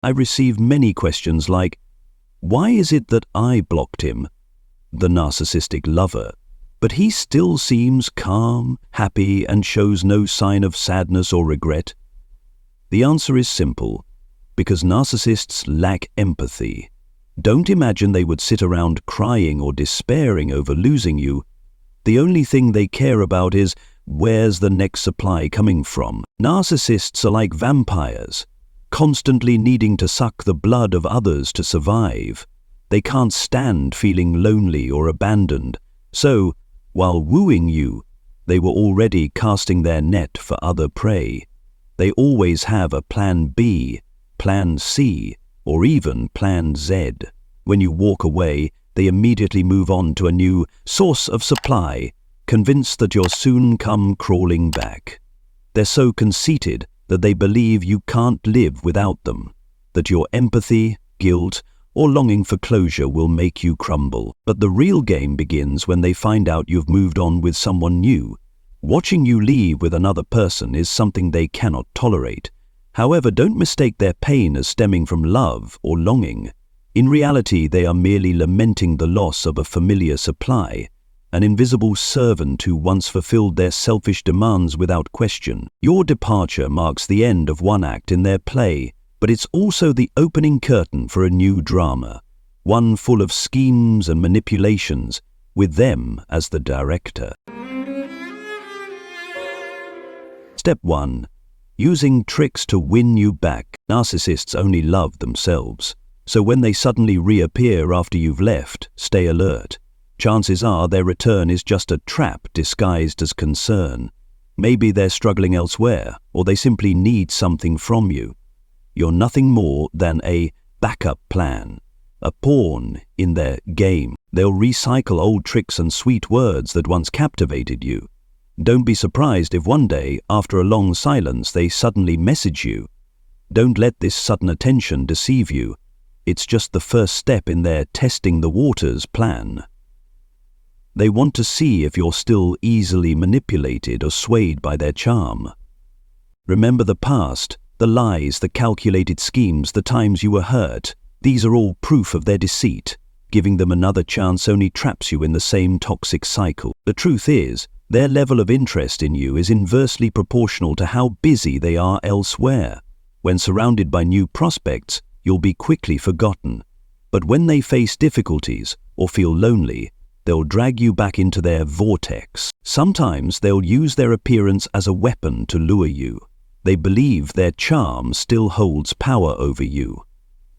I receive many questions like, why is it that I blocked him, the narcissistic lover, but he still seems calm, happy, and shows no sign of sadness or regret? The answer is simple: because narcissists lack empathy. Don't imagine they would sit around crying or despairing over losing you. The only thing they care about is, where's the next supply coming from? Narcissists are like vampires, constantly needing to suck the blood of others to survive. They can't stand feeling lonely or abandoned. So, while wooing you, they were already casting their net for other prey. They always have a plan B, plan C, or even plan Z. When you walk away, they immediately move on to a new source of supply, convinced that you'll soon come crawling back. They're so conceited that they believe you can't live without them, that your empathy, guilt, or longing for closure will make you crumble. But the real game begins when they find out you've moved on with someone new. Watching you leave with another person is something they cannot tolerate. However, don't mistake their pain as stemming from love or longing. In reality, they are merely lamenting the loss of a familiar supply, an invisible servant who once fulfilled their selfish demands without question. Your departure marks the end of one act in their play, but it's also the opening curtain for a new drama, one full of schemes and manipulations, with them as the director. Step 1. Using tricks to win you back. Narcissists only love themselves, so when they suddenly reappear after you've left, stay alert. Chances are their return is just a trap disguised as concern. Maybe they're struggling elsewhere, or they simply need something from you. You're nothing more than a backup plan, a pawn in their game. They'll recycle old tricks and sweet words that once captivated you. Don't be surprised if one day, after a long silence, they suddenly message you. Don't let this sudden attention deceive you. It's just the first step in their testing the waters plan. They want to see if you're still easily manipulated or swayed by their charm. Remember the past, the lies, the calculated schemes, the times you were hurt. These are all proof of their deceit. Giving them another chance only traps you in the same toxic cycle. The truth is, their level of interest in you is inversely proportional to how busy they are elsewhere. When surrounded by new prospects, you'll be quickly forgotten. But when they face difficulties or feel lonely, they'll drag you back into their vortex. Sometimes they'll use their appearance as a weapon to lure you. They believe their charm still holds power over you.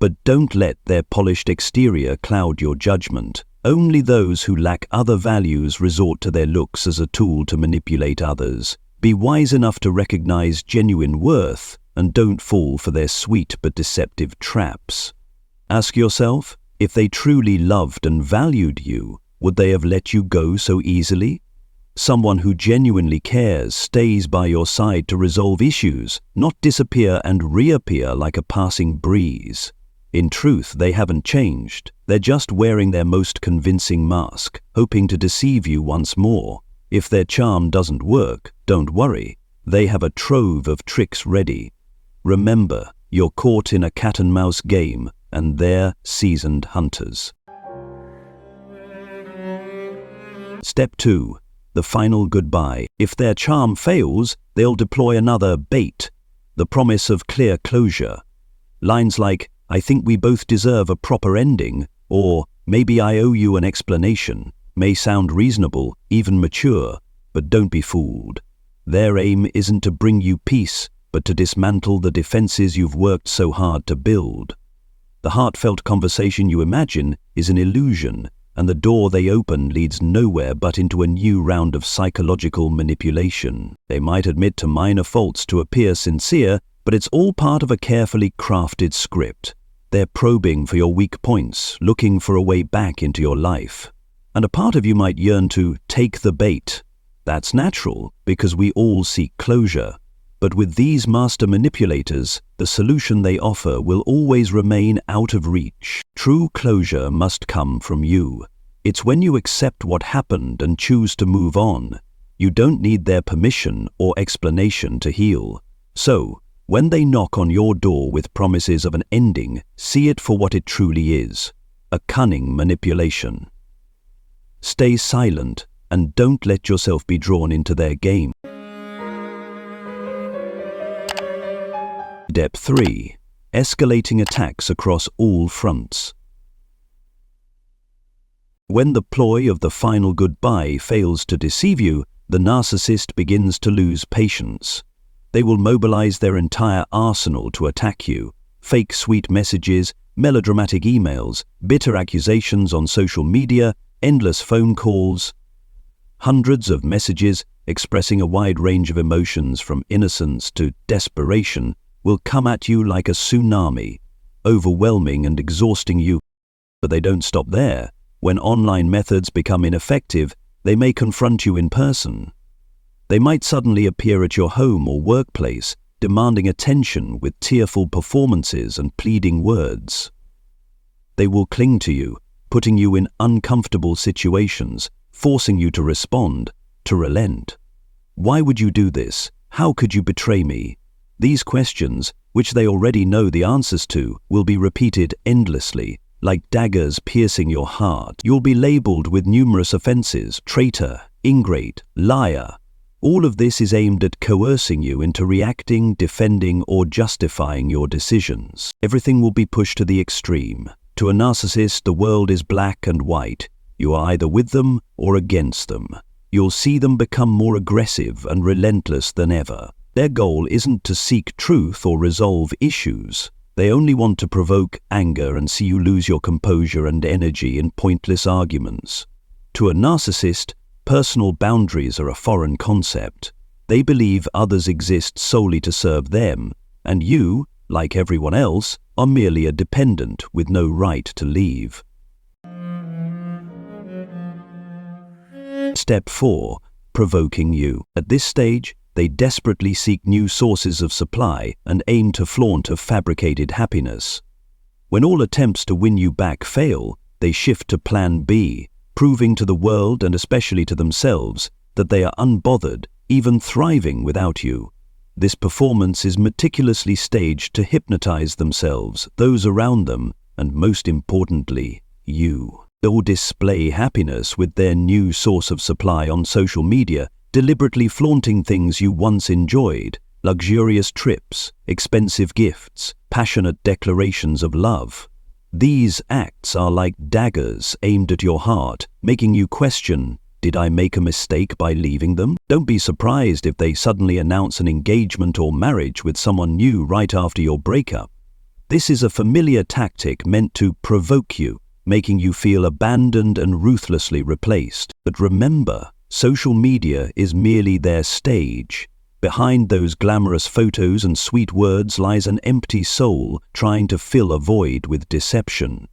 But don't let their polished exterior cloud your judgment. Only those who lack other values resort to their looks as a tool to manipulate others. Be wise enough to recognize genuine worth and don't fall for their sweet but deceptive traps. Ask yourself, if they truly loved and valued you, would they have let you go so easily? Someone who genuinely cares stays by your side to resolve issues, not disappear and reappear like a passing breeze. In truth, they haven't changed. They're just wearing their most convincing mask, hoping to deceive you once more. If their charm doesn't work, don't worry. They have a trove of tricks ready. Remember, you're caught in a cat-and-mouse game, and they're seasoned hunters. Step 2. The final goodbye. If their charm fails, they'll deploy another bait, the promise of clear closure. Lines like, "I think we both deserve a proper ending," or "maybe I owe you an explanation," may sound reasonable, even mature, but don't be fooled. Their aim isn't to bring you peace, but to dismantle the defenses you've worked so hard to build. The heartfelt conversation you imagine is an illusion, and the door they open leads nowhere but into a new round of psychological manipulation. They might admit to minor faults to appear sincere, but it's all part of a carefully crafted script. They're probing for your weak points, looking for a way back into your life. And a part of you might yearn to take the bait. That's natural, because we all seek closure. But with these master manipulators, the solution they offer will always remain out of reach. True closure must come from you. It's when you accept what happened and choose to move on. You don't need their permission or explanation to heal. So, When they knock on your door with promises of an ending, see it for what it truly is, a cunning manipulation. Stay silent and don't let yourself be drawn into their game. Step 3. Escalating attacks across all fronts. When the ploy of the final goodbye fails to deceive you, the narcissist begins to lose patience. They will mobilize their entire arsenal to attack you. Fake sweet messages, melodramatic emails, bitter accusations on social media, endless phone calls. Hundreds of messages expressing a wide range of emotions from innocence to desperation will come at you like a tsunami, overwhelming and exhausting you. But they don't stop there. When online methods become ineffective, they may confront you in person. They might suddenly appear at your home or workplace, demanding attention with tearful performances and pleading words. They will cling to you, putting you in uncomfortable situations, forcing you to respond, to relent. Why would you do this? How could you betray me? These questions, which they already know the answers to, will be repeated endlessly, like daggers piercing your heart. You'll be labeled with numerous offenses: traitor, ingrate, liar. All of this is aimed at coercing you into reacting, defending, or justifying your decisions. Everything will be pushed to the extreme. To a narcissist, the world is black and white. You are either with them or against them. You'll see them become more aggressive and relentless than ever. Their goal isn't to seek truth or resolve issues. They only want to provoke anger and see you lose your composure and energy in pointless arguments. To a narcissist, personal boundaries are a foreign concept. They believe others exist solely to serve them, and you, like everyone else, are merely a dependent with no right to leave. Step 4. Provoking You. At this stage, they desperately seek new sources of supply and aim to flaunt a fabricated happiness. When all attempts to win you back fail, they shift to Plan B, proving to the world and especially to themselves that they are unbothered, even thriving without you. This performance is meticulously staged to hypnotize themselves, those around them, and most importantly, you. They'll display happiness with their new source of supply on social media, deliberately flaunting things you once enjoyed: luxurious trips, expensive gifts, passionate declarations of love. These acts are like daggers aimed at your heart, making you question, did I make a mistake by leaving them? Don't be surprised if they suddenly announce an engagement or marriage with someone new right after your breakup. This is a familiar tactic meant to provoke you, making you feel abandoned and ruthlessly replaced. But remember, social media is merely their stage. Behind those glamorous photos and sweet words lies an empty soul trying to fill a void with deception.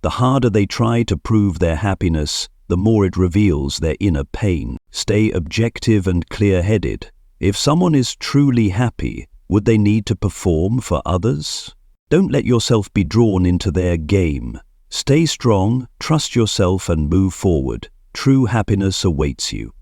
The harder they try to prove their happiness, the more it reveals their inner pain. Stay objective and clear-headed. If someone is truly happy, would they need to perform for others? Don't let yourself be drawn into their game. Stay strong, trust yourself, and move forward. True happiness awaits you.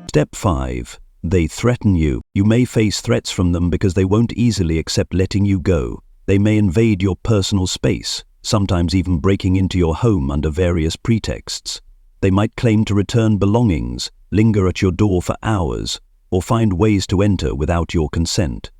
Step 5. They threaten you. You may face threats from them because they won't easily accept letting you go. They may invade your personal space, sometimes even breaking into your home under various pretexts. They might claim to return belongings, linger at your door for hours, or find ways to enter without your consent.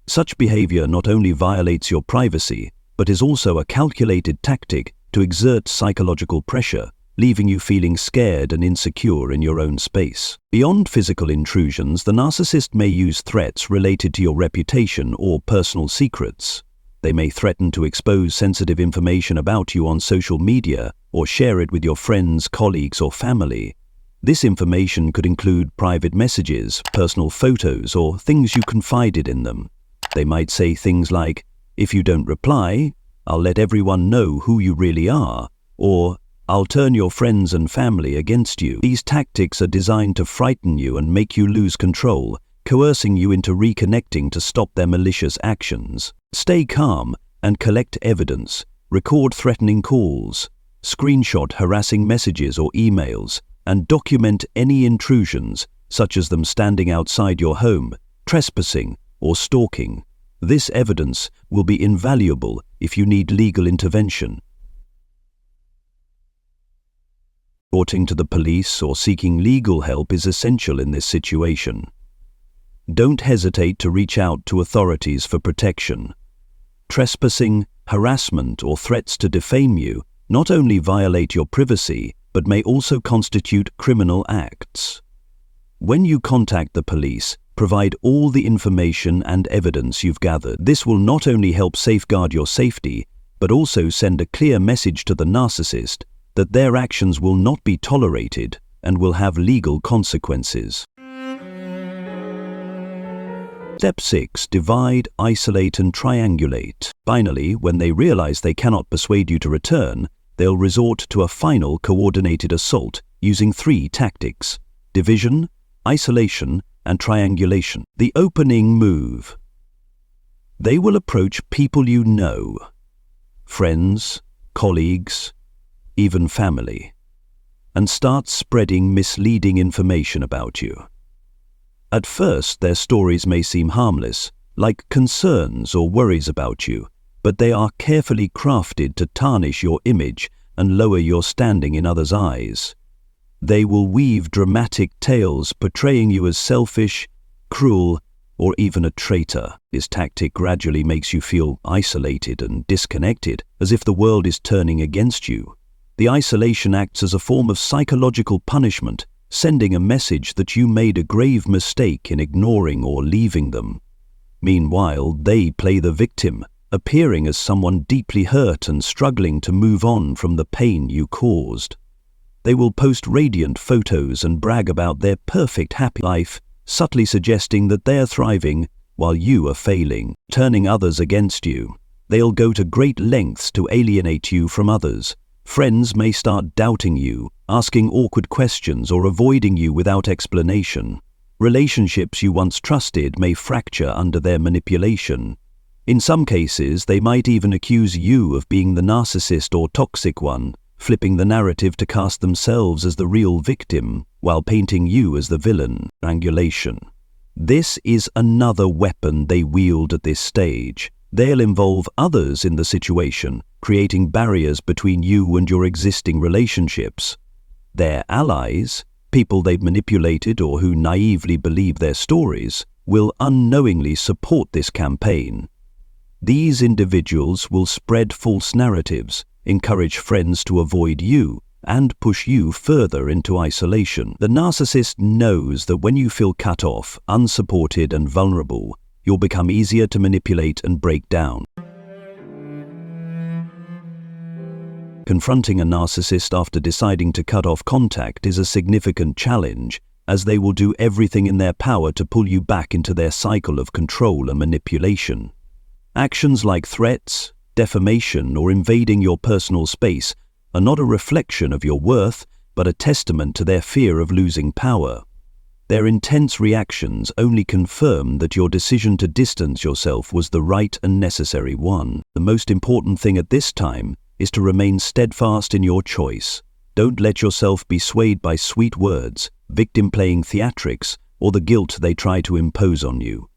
Such behavior not only violates your privacy, but is also a calculated tactic to exert psychological pressure, leaving you feeling scared and insecure in your own space. Beyond physical intrusions, the narcissist may use threats related to your reputation or personal secrets. They may threaten to expose sensitive information about you on social media or share it with your friends, colleagues, or family. This information could include private messages, personal photos, or things you confided in them. They might say things like, "If you don't reply, I'll let everyone know who you really are," or "I'll turn your friends and family against you." These tactics are designed to frighten you and make you lose control, coercing you into reconnecting to stop their malicious actions. Stay calm and collect evidence. Record threatening calls, screenshot harassing messages or emails, and document any intrusions such as them standing outside your home, trespassing, or stalking. This evidence will be invaluable if you need legal intervention. Reporting to the police or seeking legal help is essential in this situation. Don't hesitate to reach out to authorities for protection. Trespassing, harassment, or threats to defame you not only violate your privacy, but may also constitute criminal acts. When you contact the police, provide all the information and evidence you've gathered. This will not only help safeguard your safety, but also send a clear message to the narcissist that their actions will not be tolerated and will have legal consequences. Step 6. Divide, isolate, and triangulate. Finally, when they realize they cannot persuade you to return, they'll resort to a final coordinated assault using 3 tactics: division, isolation, and triangulation. The opening move. They will approach people you know, friends, colleagues, even family, and start spreading misleading information about you. At first, their stories may seem harmless, like concerns or worries about you, but they are carefully crafted to tarnish your image and lower your standing in others' eyes. They will weave dramatic tales portraying you as selfish, cruel, or even a traitor. This tactic gradually makes you feel isolated and disconnected, as if the world is turning against you. The isolation acts as a form of psychological punishment, sending a message that you made a grave mistake in ignoring or leaving them. Meanwhile, they play the victim, appearing as someone deeply hurt and struggling to move on from the pain you caused. They will post radiant photos and brag about their perfect happy life, subtly suggesting that they are thriving while you are failing, turning others against you. They'll go to great lengths to alienate you from others. Friends may start doubting you, asking awkward questions, or avoiding you without explanation. Relationships you once trusted may fracture under their manipulation. In some cases, they might even accuse you of being the narcissist or toxic one, flipping the narrative to cast themselves as the real victim, while painting you as the villain. Triangulation. This is another weapon they wield at this stage. They'll involve others in the situation, creating barriers between you and your existing relationships. Their allies, people they've manipulated or who naively believe their stories, will unknowingly support this campaign. These individuals will spread false narratives, encourage friends to avoid you, and push you further into isolation. The narcissist knows that when you feel cut off, unsupported, and vulnerable, you'll become easier to manipulate and break down. Confronting a narcissist after deciding to cut off contact is a significant challenge, as they will do everything in their power to pull you back into their cycle of control and manipulation. Actions like threats, defamation, or invading your personal space are not a reflection of your worth, but a testament to their fear of losing power. Their intense reactions only confirm that your decision to distance yourself was the right and necessary one. The most important thing at this time is to remain steadfast in your choice. Don't let yourself be swayed by sweet words, victim-playing theatrics, or the guilt they try to impose on you.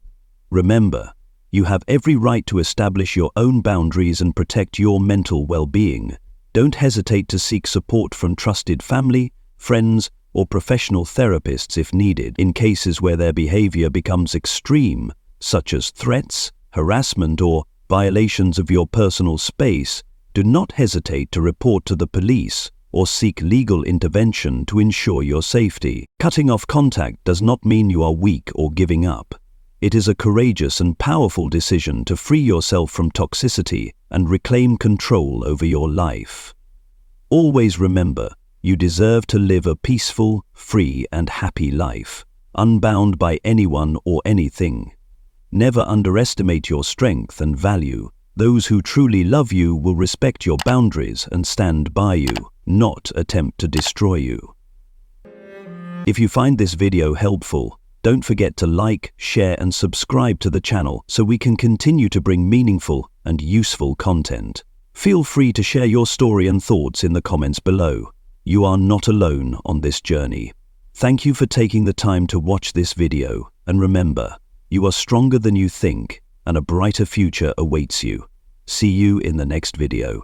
Remember, you have every right to establish your own boundaries and protect your mental well-being. Don't hesitate to seek support from trusted family, friends, or professional therapists if needed. In cases where their behavior becomes extreme, such as threats, harassment, or violations of your personal space, do not hesitate to report to the police or seek legal intervention to ensure your safety. Cutting off contact does not mean you are weak or giving up. It is a courageous and powerful decision to free yourself from toxicity and reclaim control over your life. Always remember, you deserve to live a peaceful, free, and happy life, unbound by anyone or anything. Never underestimate your strength and value. Those who truly love you will respect your boundaries and stand by you, not attempt to destroy you. If you find this video helpful, don't forget to like, share, and subscribe to the channel so we can continue to bring meaningful and useful content. Feel free to share your story and thoughts in the comments below. You are not alone on this journey. Thank you for taking the time to watch this video, and remember, you are stronger than you think, and a brighter future awaits you. See you in the next video.